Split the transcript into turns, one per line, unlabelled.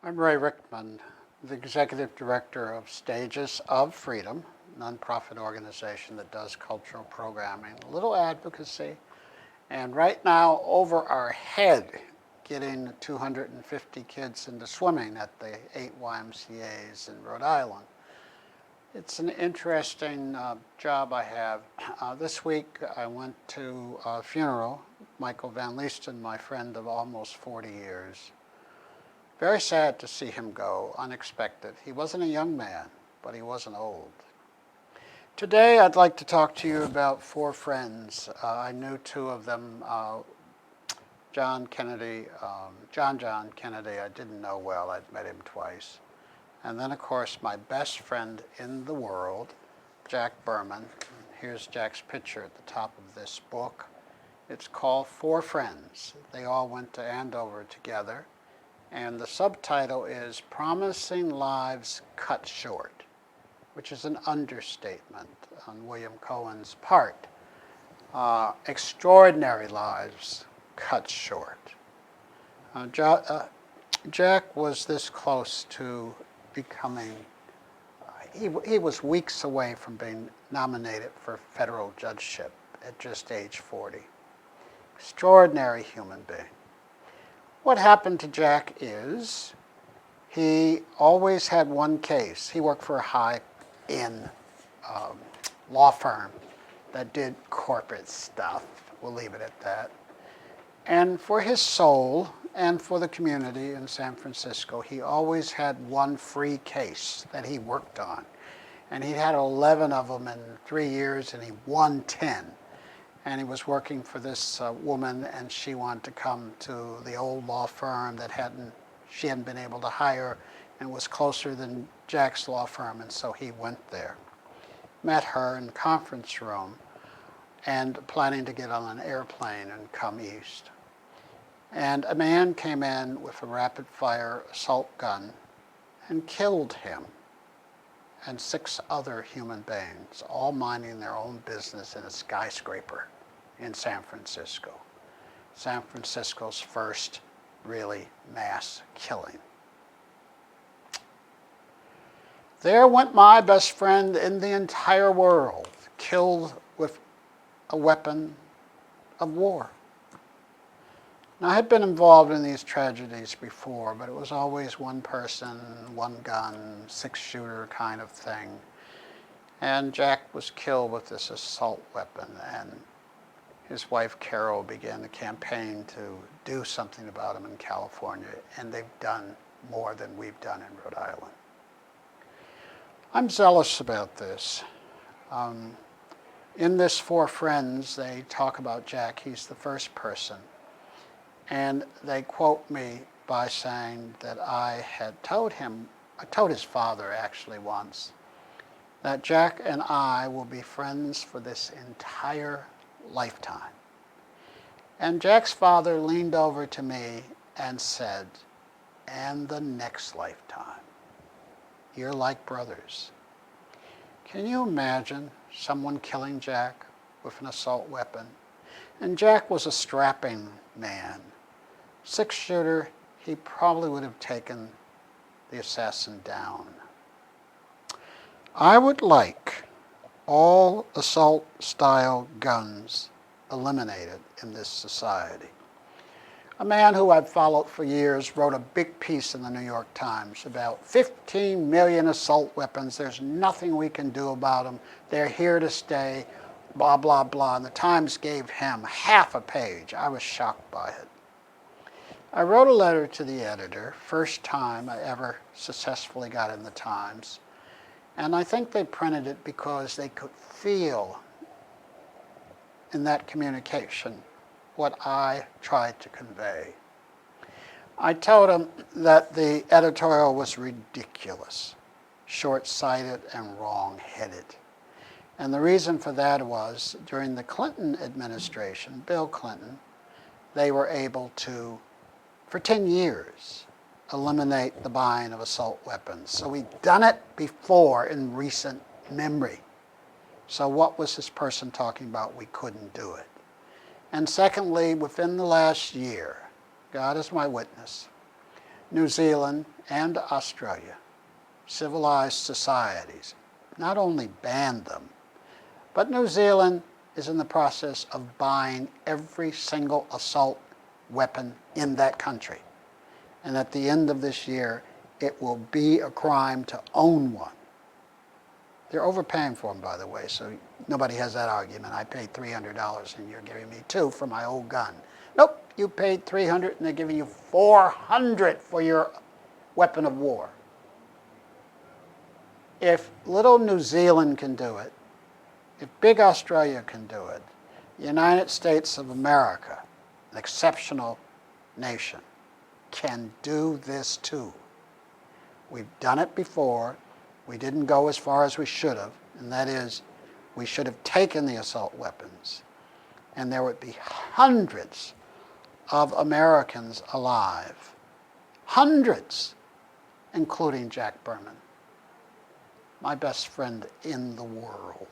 I'm Ray Rickman, the Executive Director of Stages of Freedom, a nonprofit organization that does cultural programming, a little advocacy, and right now over our head getting 250 kids into swimming at the 8 YMCAs in Rhode Island. It's an interesting job I have. This week I went to a funeral, Michael Van Leesten, my friend of almost 40 years. Very sad to see him go, unexpected. He wasn't a young man, but he wasn't old. Today I'd like to talk to you about 4 friends. I knew 2 of them, John Kennedy, John Kennedy, I didn't know well. I'd met him twice. And then, of course, my best friend in the world, Jack Berman. Here's Jack's picture at the top of this book. It's called 4 Friends. They all went to Andover together. And the subtitle is Promising Lives Cut Short, which is an understatement on William Cohen's part. Extraordinary lives cut short. Jack was this close to becoming, he was weeks away from being nominated for federal judgeship at just age 40. Extraordinary human being. What happened to Jack is he always had one case. He worked for a high-end law firm that did corporate stuff. We'll leave it at that. And for his soul and for the community in San Francisco, he always had one free case that he worked on. And he had 11 of them in 3 years, and he won 10. And he was working for this woman, and she wanted to come to the old law firm that she hadn't been able to hire, and was closer than Jack's law firm, and so he went there. Met her in the conference room, and planning to get on an airplane and come east. And a man came in with a rapid-fire assault gun and killed him and 6 other human beings, all minding their own business in a skyscraper in San Francisco. San Francisco's first really mass killing. There went my best friend in the entire world, killed with a weapon of war. Now, I had been involved in these tragedies before, but it was always one person, one gun, 6-shooter kind of thing. And Jack was killed with this assault weapon, and his wife Carol began the campaign to do something about him in California, and they've done more than we've done in Rhode Island. I'm zealous about this. In this 4 Friends, they talk about Jack. He's the first person. And they quote me by saying that I told his father actually once, that Jack and I will be friends for this entire lifetime. And Jack's father leaned over to me and said, and the next lifetime. You're like brothers. Can you imagine someone killing Jack with an assault weapon? And Jack was a strapping man. 6-shooter, he probably would have taken the assassin down. I would like all assault-style guns eliminated in this society. A man who I've followed for years wrote a big piece in the New York Times about 15 million assault weapons. There's nothing we can do about them. They're here to stay, blah, blah, blah. And the Times gave him half a page. I was shocked by it. I wrote a letter to the editor, first time I ever successfully got in the Times. And I think they printed it because they could feel in that communication what I tried to convey. I told them that the editorial was ridiculous, short-sighted, and wrong-headed. And the reason for that was, during the Clinton administration, Bill Clinton, they were able to, for 10 years, eliminate the buying of assault weapons. So we'd done it before in recent memory. So what was this person talking about? We couldn't do it. And secondly, within the last year, God is my witness, New Zealand and Australia, civilized societies, not only banned them, but New Zealand is in the process of buying every single assault weapon in that country. And at the end of this year, it will be a crime to own one. They're overpaying for them, by the way, so nobody has that argument. I paid $300 and you're giving me $200 for my old gun. Nope, you paid $300 and they're giving you $400 for your weapon of war. If little New Zealand can do it, if big Australia can do it, the United States of America, an exceptional nation, can do this too. We've done it before. We didn't go as far as we should have, and that is, we should have taken the assault weapons, and there would be hundreds of Americans alive. Hundreds, including Jack Berman, my best friend in the world.